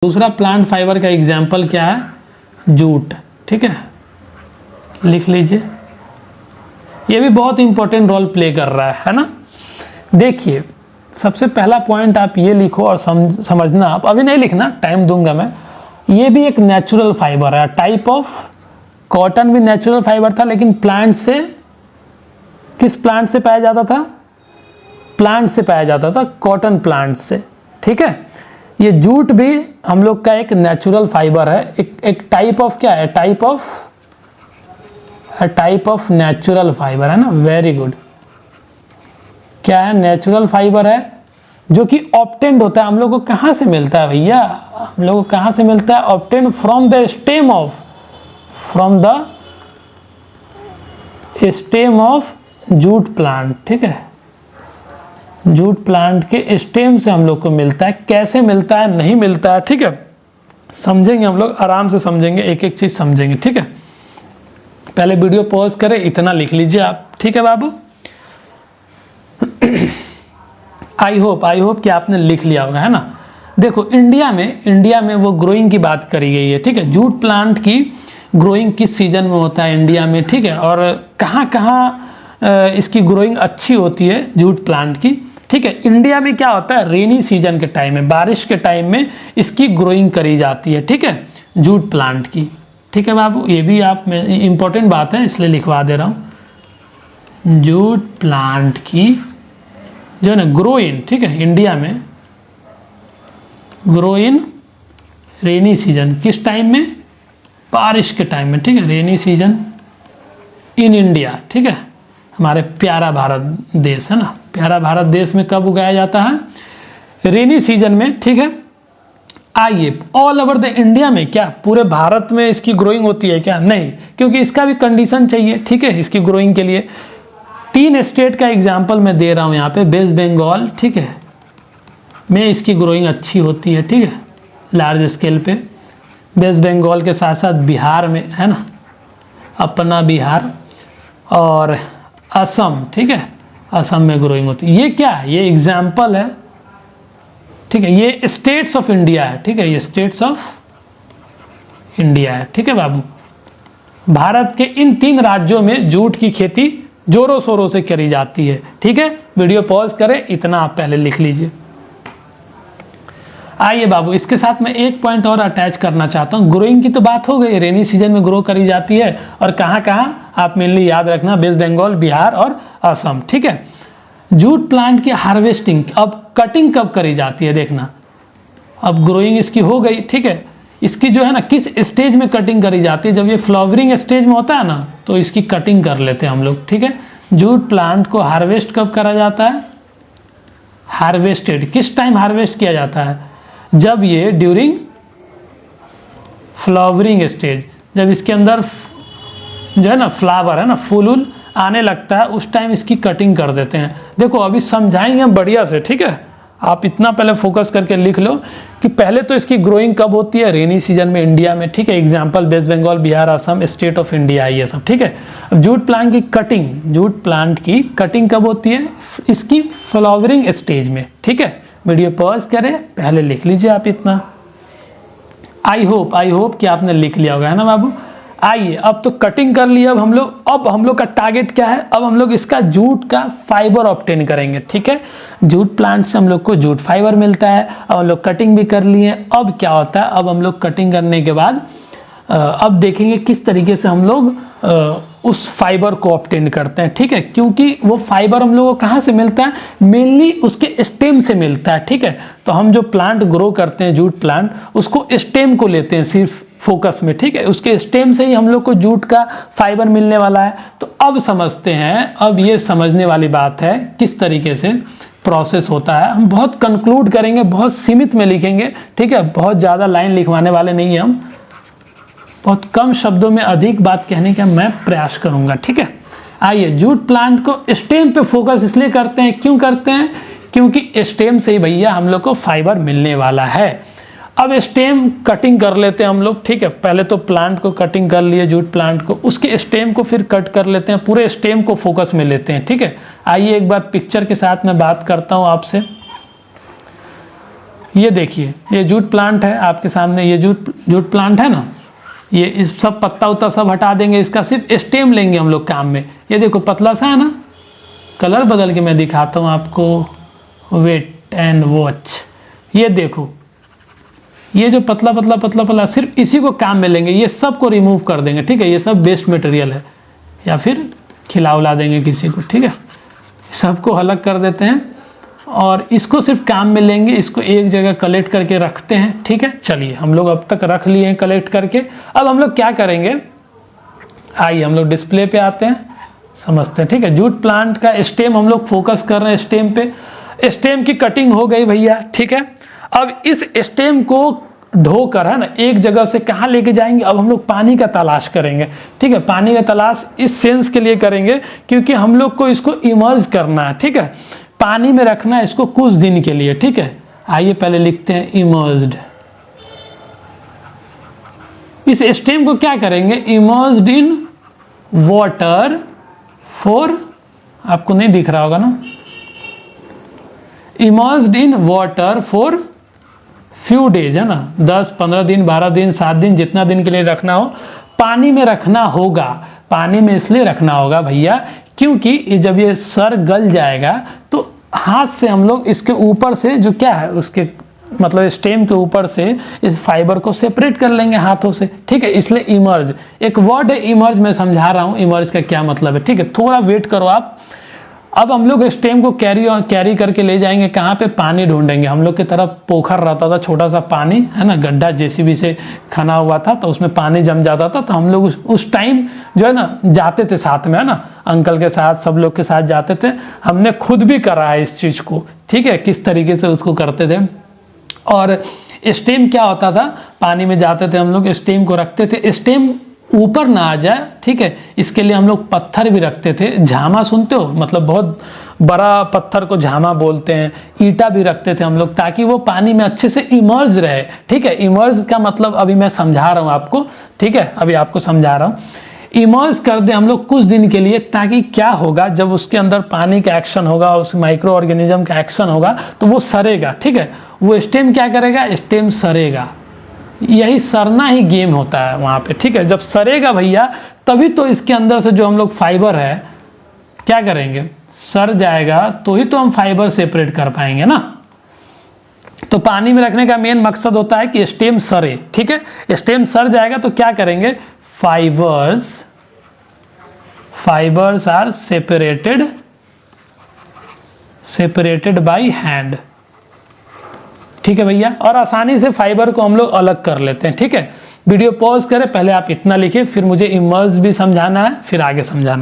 दूसरा plant fibre का example क्या है? जूट। ठीक है, लिख लीजिए। ये भी बहुत इंपॉर्टेंट रोल प्ले कर रहा है ना। देखिए, सबसे पहला पॉइंट आप ये लिखो और समझना, आप अभी नहीं लिखना, टाइम दूंगा मैं। ये भी एक नेचुरल फाइबर है, टाइप ऑफ। कॉटन भी नेचुरल फाइबर था, लेकिन प्लांट से, किस प्लांट से पाया जाता था? प्लांट से पाया जाता था, कॉटन प्लांट से। ठीक है, ये जूट भी हम लोग का एक नेचुरल फाइबर है, एक टाइप ऑफ क्या है? टाइप ऑफ नेचुरल फाइबर है ना। Very good. क्या है? नेचुरल फाइबर है, जो कि ऑब्टेन्ड होता है। हम लोग को कहाँ से मिलता है भैया? हम लोग को कहाँ से मिलता है? Obtained from the stem of, from the stem of jute plant. ठीक है, जूट प्लांट के स्टेम से हम लोग को मिलता है। कैसे मिलता है, नहीं मिलता है, ठीक है, समझेंगे हम लोग, आराम से समझेंगे, एक एक चीज समझेंगे। ठीक है, पहले वीडियो पॉज करें, इतना लिख लीजिए आप। ठीक है बाबू, आई होप कि आपने लिख लिया होगा, है ना। देखो, इंडिया में वो ग्रोइंग की बात करी गई है। ठीक है, जूट प्लांट की ग्रोइंग किस सीजन में होता है इंडिया में? ठीक है, और कहाँ कहाँ इसकी ग्रोइंग अच्छी होती है जूट प्लांट की? ठीक है, इंडिया में क्या होता है? रेनी सीजन के टाइम में, बारिश के टाइम में इसकी ग्रोइंग करी जाती है। ठीक है, जूट प्लांट की। ठीक है बाबू, ये भी आप इंपॉर्टेंट बात है, इसलिए लिखवा दे रहा हूँ। जूट प्लांट की जो है ना ग्रो इन, ठीक है, इंडिया में ग्रो इन रेनी सीजन। किस टाइम में? बारिश के टाइम में। ठीक है, रेनी सीजन इन इंडिया। ठीक है, हमारे प्यारा भारत देश है ना, प्यारा भारत देश में कब उगाया जाता है? रेनी सीजन में। ठीक है, आइए, ऑल ओवर द इंडिया में क्या पूरे भारत में इसकी ग्रोइंग होती है क्या? नहीं, क्योंकि इसका भी कंडीशन चाहिए। ठीक है, इसकी ग्रोइंग के लिए 3 स्टेट का एग्जाम्पल मैं दे रहा हूं यहाँ पे। वेस्ट बंगाल, ठीक है, में इसकी ग्रोइंग अच्छी होती है। ठीक है, लार्ज स्केल पे। वेस्ट बंगाल के साथ साथ बिहार में, है ना, अपना बिहार, और असम। ठीक है, असम में ग्रोइंग होती है। ये क्या है? ये एग्जाम्पल है। ठीक है, ये स्टेट्स ऑफ इंडिया है। ठीक है, ये स्टेट्स ऑफ इंडिया है। ठीक है बाबू, भारत के इन 3 राज्यों में जूट की खेती जोरों शोरों से करी जाती है। ठीक है, वीडियो पॉज करें, इतना आप पहले लिख लीजिए। आइए बाबू, इसके साथ मैं एक पॉइंट और अटैच करना चाहता हूं। ग्रोइंग की तो बात हो गई, रेनी सीजन में ग्रो करी जाती है, और कहाँ कहाँ आप मेनली याद रखना, वेस्ट बंगाल, बिहार और असम। ठीक है, जूट प्लांट की हार्वेस्टिंग, अब कटिंग कब करी जाती है? देखना, अब ग्रोइंग इसकी हो गई। ठीक है, इसकी जो है ना किस स्टेज में कटिंग करी जाती है? जब ये फ्लावरिंग स्टेज में होता है ना, तो इसकी कटिंग कर लेते हैं हम लोग। ठीक है, जूट प्लांट को हार्वेस्ट कब करा जाता है? हार्वेस्टेड, किस टाइम हार्वेस्ट किया जाता है? जब ये ड्यूरिंग फ्लावरिंग स्टेज, जब इसके अंदर जो है ना फ्लावर है ना, फूल आने लगता है, उस टाइम इसकी कटिंग कर देते हैं। देखो, अभी समझाएंगे बढ़िया से। ठीक है, आप इतना पहले फोकस करके लिख लो कि पहले तो इसकी ग्रोइंग कब होती है? रेनी सीजन में इंडिया में। ठीक है, example West Bengal, Bihar, Assam, state of India, ये सब। ठीक है, अब जूट प्लांट की कटिंग, जूट प्लांट की कटिंग कब होती है? इसकी फ्लावरिंग स्टेज में। ठीक है, वीडियो पॉज करें, पहले लिख लीजिए आप इतना। आई होप कि आपने लिख लिया होगा, है ना बाबू। आइए, अब तो कटिंग कर लिया, अब हम लोग का टारगेट क्या है? अब हम लोग इसका जूट का फाइबर ऑब्टेन करेंगे। ठीक है, जूट प्लांट से हम लोग को जूट फाइबर मिलता है। अब हम लोग कटिंग भी कर लिए। अब क्या होता है? अब हम लोग कटिंग करने के बाद अब देखेंगे किस तरीके से हम लोग उस फाइबर को ऑब्टेन करते हैं। ठीक है, क्योंकि वो फाइबर हम लोग को कहाँ से मिलता है? मेनली उसके स्टेम से मिलता है। ठीक है, तो हम जो प्लांट ग्रो करते हैं, जूट प्लांट, उसको स्टेम को लेते हैं सिर्फ फोकस में। ठीक है, उसके स्टेम से ही हम लोग को जूट का फाइबर मिलने वाला है। तो अब समझते हैं, अब ये समझने वाली बात है किस तरीके से प्रोसेस होता है। हम बहुत कंक्लूड करेंगे, बहुत सीमित में लिखेंगे। ठीक है, बहुत ज़्यादा लाइन लिखवाने वाले नहीं है हम, बहुत कम शब्दों में अधिक बात कहने का मैं प्रयास करूंगा। ठीक है, आइए, जूट प्लांट को स्टेम पे फोकस इसलिए करते हैं, क्यों करते हैं? क्योंकि स्टेम से ही भैया हम लोग को फाइबर मिलने वाला है। अब स्टेम कटिंग कर लेते हैं हम लोग। ठीक है, पहले तो प्लांट को कटिंग कर लिए, जूट प्लांट को, उसके स्टेम को फिर कट कर लेते हैं, पूरे स्टेम को फोकस में लेते हैं। ठीक है, आइए एक बार पिक्चर के साथ मैं बात करता हूं आपसे। ये देखिए, ये जूट प्लांट है आपके सामने, ये जूट प्लांट है ना, ये इस सब पत्ता उत्ता सब हटा देंगे, इसका सिर्फ स्टेम लेंगे हम लोग काम में। ये देखो पतला सा है ना, कलर बदल के मैं दिखाता हूँ आपको, वेट एंड वॉच। ये देखो, ये जो पतला पतला पतला पतला सिर्फ इसी को काम में लेंगे, ये सब को रिमूव कर देंगे, ठीक है। ये सब वेस्ट मटेरियल है, या फिर खिला उला देंगे किसी को, ठीक है। सबको अलग कर देते हैं और इसको सिर्फ काम में लेंगे, इसको एक जगह कलेक्ट करके रखते हैं, ठीक है। चलिए हम लोग अब तक रख लिए हैं कलेक्ट करके। अब हम लोग क्या करेंगे, आइए हम लोग डिस्प्ले पे आते हैं, समझते हैं, ठीक है। जूट प्लांट का स्टेम हम लोग फोकस कर रहे हैं, स्टेम पे। स्टेम की कटिंग हो गई भैया, ठीक है। अब इस स्टेम को ढोकर, है ना, एक जगह से कहाँ लेके जाएंगे, अब हम लोग पानी का तलाश करेंगे, ठीक है। पानी का तलाश इस सेंस के लिए करेंगे क्योंकि हम लोग को इसको इमर्ज करना है, ठीक है, पानी में रखना है इसको कुछ दिन के लिए, ठीक है। आइए पहले लिखते हैं इमर्ज्ड। इस स्टेम को क्या करेंगे, इमर्ज्ड इन वाटर फॉर, आपको नहीं दिख रहा होगा ना, emerged in water for few days, है ना, 10, 15 दिन, 12 दिन, 7 दिन, जितना दिन के लिए रखना हो, पानी में रखना होगा। पानी में इसलिए रखना होगा भैया क्योंकि जब ये सर गल जाएगा तो हाथ से हम लोग इसके ऊपर से जो क्या है, उसके मतलब स्टेम के ऊपर से इस फाइबर को सेपरेट कर लेंगे हाथों से, ठीक है। इसलिए इमर्ज, एक वर्ड है इमर्ज, मैं समझा रहा हूँ इमर्ज का क्या मतलब है, ठीक है। थोड़ा वेट करो आप। अब हम लोग स्टेम को कैरी करके ले जाएंगे कहाँ पे, पानी ढूंढेंगे। हम लोग की तरफ पोखर रहता था, छोटा सा पानी, है ना, गड्ढा जेसीबी से खना हुआ था, तो उसमें पानी जम जाता था, तो हम लोग उस टाइम जो है ना जाते थे साथ में, है ना, अंकल के साथ, सब लोग के साथ जाते थे। हमने खुद भी करा है इस चीज़ को, ठीक है, किस तरीके से उसको करते थे। और स्टेम क्या होता था, पानी में जाते थे हम लोग, स्टेम को रखते थे, स्टेम ऊपर ना आ जाए, ठीक है, इसके लिए हम लोग पत्थर भी रखते थे। झामा सुनते हो, मतलब बहुत बड़ा पत्थर को झामा बोलते हैं। ईंटा भी रखते थे हम लोग ताकि वो पानी में अच्छे से इमर्ज रहे, ठीक है। इमर्ज का मतलब अभी मैं समझा रहा हूँ आपको, ठीक है, अभी आपको समझा रहा हूँ। इमर्ज कर दे हम लोग कुछ दिन के लिए, ताकि क्या होगा, जब उसके अंदर पानी का एक्शन होगा, उस माइक्रो ऑर्गेनिज्म का एक्शन होगा, तो वो सरेगा, ठीक है। वो स्टेम क्या करेगा, स्टेम सरेगा। यही सरना ही गेम होता है वहाँ पे, ठीक है। जब सरेगा भैया तभी तो इसके अंदर से जो हम लोग फाइबर है क्या करेंगे, सर जाएगा, तो ही तो हम फाइबर सेपरेट कर पाएंगे ना। तो पानी में रखने का मेन मकसद होता है कि स्टेम सरे, ठीक है। स्टेम सर जाएगा तो क्या करेंगे, fibres are separated by hand, ठीक है भैया। और आसानी से फाइबर को हम लोग अलग कर लेते हैं, ठीक है। वीडियो पॉज करें, पहले आप इतना लिखिए, फिर मुझे इमर्ज भी समझाना है, फिर आगे समझाना है।